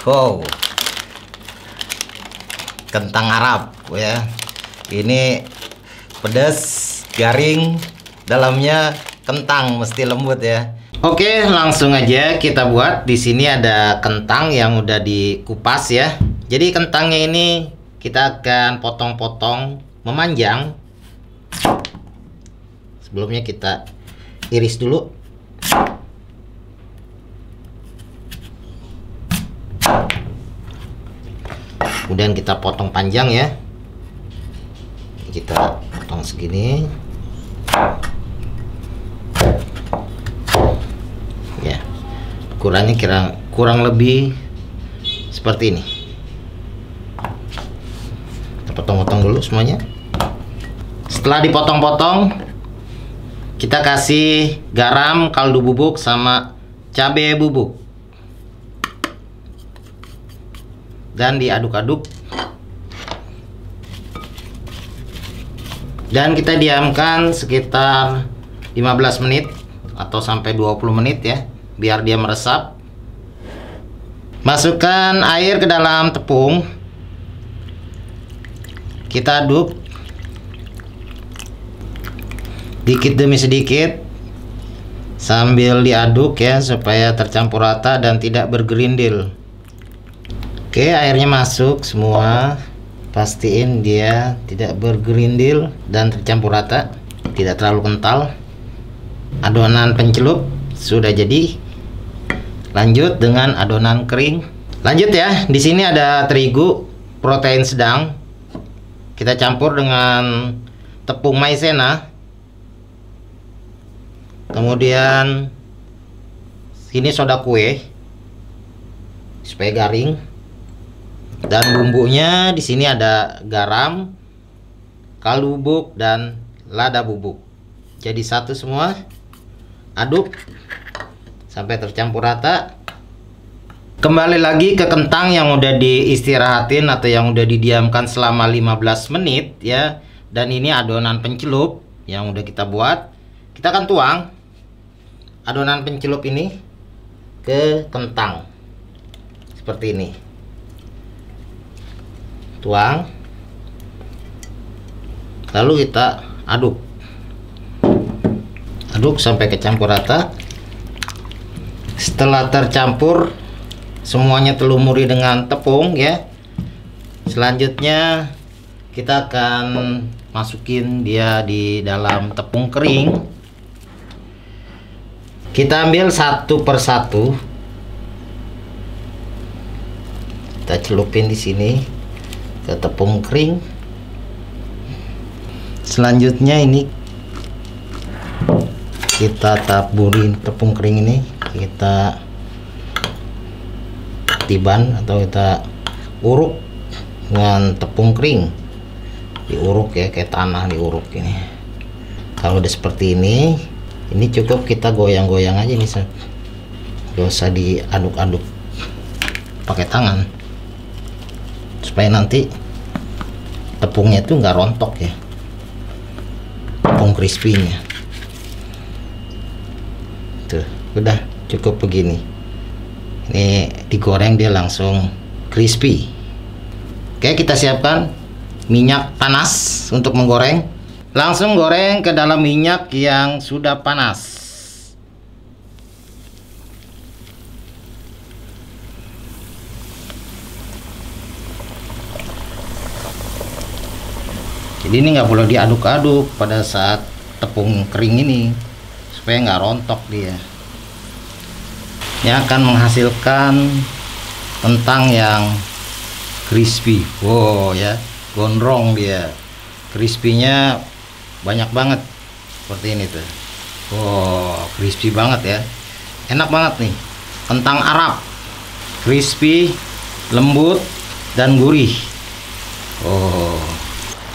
Wow, kentang Arab ya. Ini pedas, garing, dalamnya kentang, mesti lembut ya. Oke, langsung aja kita buat. Di sini ada kentang yang udah dikupas ya. Jadi kentangnya ini kita akan potong-potong memanjang. Sebelumnya kita iris dulu. Kemudian kita potong panjang ya. Kita potong segini. Ya. Ukurannya kurang lebih seperti ini. Kita potong-potong dulu semuanya. Setelah dipotong-potong, kita kasih garam, kaldu bubuk sama cabai bubuk. Dan diaduk-aduk. Dan kita diamkan sekitar 15 menit atau sampai 20 menit ya, biar dia meresap. Masukkan air ke dalam tepung. Kita aduk dikit demi sedikit sambil diaduk ya, supaya tercampur rata dan tidak bergerindil. Oke, airnya masuk semua. Pastiin dia tidak bergerindil dan tercampur rata, tidak terlalu kental. Adonan pencelup sudah jadi. Lanjut dengan adonan kering. Lanjut ya, di sini ada terigu protein sedang. Kita campur dengan tepung maizena. Kemudian sini soda kue supaya garing. Dan bumbunya di sini ada garam, kaldu bubuk dan lada bubuk. Jadi satu semua. Aduk sampai tercampur rata. Kembali lagi ke kentang yang udah diistirahatin atau yang udah didiamkan selama 15 menit ya. Dan ini adonan pencelup yang udah kita buat. Kita akan tuang adonan pencelup ini ke kentang seperti ini. Tuang, lalu kita aduk sampai kecampur rata. Setelah tercampur semuanya, telumuri dengan tepung ya. Selanjutnya kita akan masukin dia di dalam tepung kering. Kita ambil satu persatu, kita celupin di sini ke tepung kering. Selanjutnya ini kita taburin tepung kering ini, kita tiban atau kita uruk dengan tepung kering. Diuruk ya, kayak tanah diuruk ini. Kalau udah seperti ini cukup kita goyang-goyang aja nih, gak usah diaduk-aduk pakai tangan, supaya nanti tepungnya itu nggak rontok ya, tepung crispy-nya. Tuh, udah cukup begini. Ini digoreng dia langsung crispy. Oke, kita siapkan minyak panas untuk menggoreng. Langsung goreng ke dalam minyak yang sudah panas. Jadi ini nggak boleh diaduk-aduk pada saat tepung kering ini, supaya nggak rontok dia. Ini akan menghasilkan kentang yang crispy. Wow ya, gondrong dia. Crispy-nya banyak banget seperti ini tuh. Wow, crispy banget ya. Enak banget nih. Kentang Arab. Crispy, lembut dan gurih. Oh.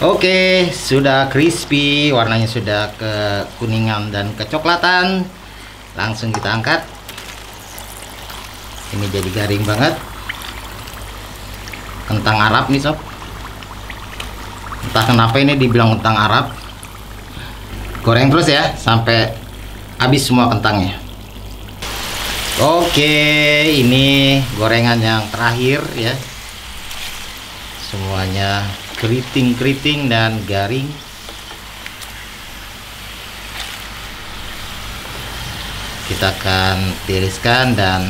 Oke, sudah crispy, warnanya sudah kekuningan dan kecoklatan. Langsung kita angkat. Ini jadi garing banget. Kentang Arab nih sob. Entah kenapa ini dibilang kentang Arab. Goreng terus ya sampai habis semua kentangnya. Oke, ini gorengan yang terakhir ya. Semuanya keriting-keriting dan garing. Kita akan tiriskan dan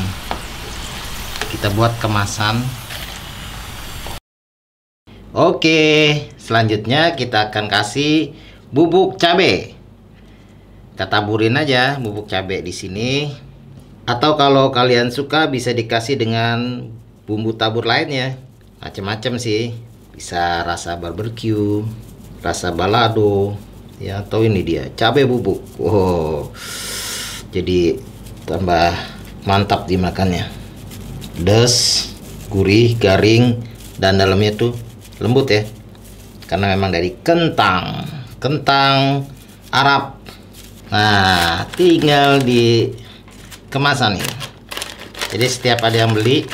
kita buat kemasan. Oke, selanjutnya kita akan kasih bubuk cabai. Kita taburin aja bubuk cabai di sini. Atau kalau kalian suka bisa dikasih dengan bumbu tabur lainnya. Macam-macam sih. Bisa rasa barbecue, rasa balado, ya, atau ini dia cabai bubuk. Wow. Jadi tambah mantap dimakannya. Pedas, gurih, garing, dan dalamnya tuh lembut ya. Karena memang dari kentang Arab. Nah, tinggal di kemasan ini. Jadi setiap ada yang beli,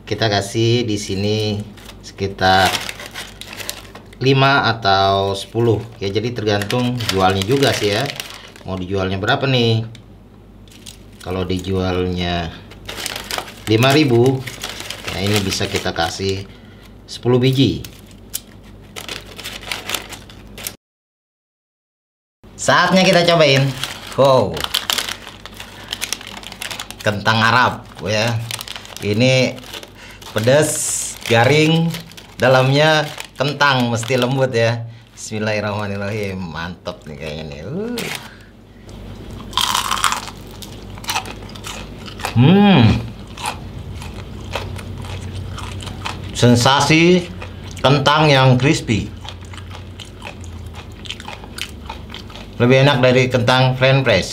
kita kasih di sini sekitar 5 atau 10 ya. Jadi tergantung jualnya juga sih ya. Mau dijualnya berapa nih? Kalau dijualnya 5.000, nah ini bisa kita kasih 10 biji. Saatnya kita cobain. Wow, kentang Arab ya. Ini pedas, garing, dalamnya kentang, mesti lembut ya. Bismillahirrahmanirrahim. Mantap nih kayaknya nih. Sensasi kentang yang crispy. Lebih enak dari kentang french fries.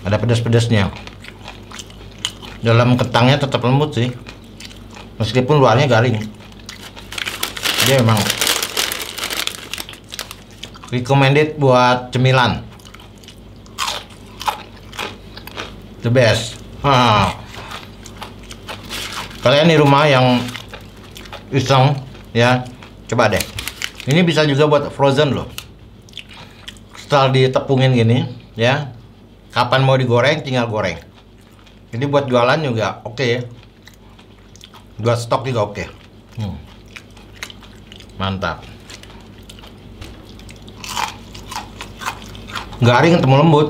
Ada pedas-pedasnya. Dalam kentangnya tetap lembut sih, meskipun luarnya garing. Dia memang recommended buat cemilan. The best. Kalian di rumah yang iseng ya, coba deh. Ini bisa juga buat frozen loh. Setelah ditepungin gini ya, kapan mau digoreng tinggal goreng. Jadi buat jualan juga oke ya. Buat stok juga oke. Mantap. Garing ketemu lembut.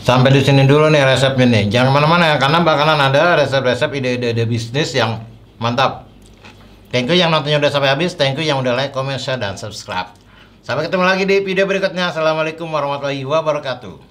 Sampai di sini dulu nih resepnya nih. Jangan kemana-mana ya, karena bakalan ada resep-resep ide-ide bisnis yang mantap. Thank you yang nontonnya udah sampai habis. Thank you yang udah like, comment, share, dan subscribe. Sampai ketemu lagi di video berikutnya. Assalamualaikum warahmatullahi wabarakatuh.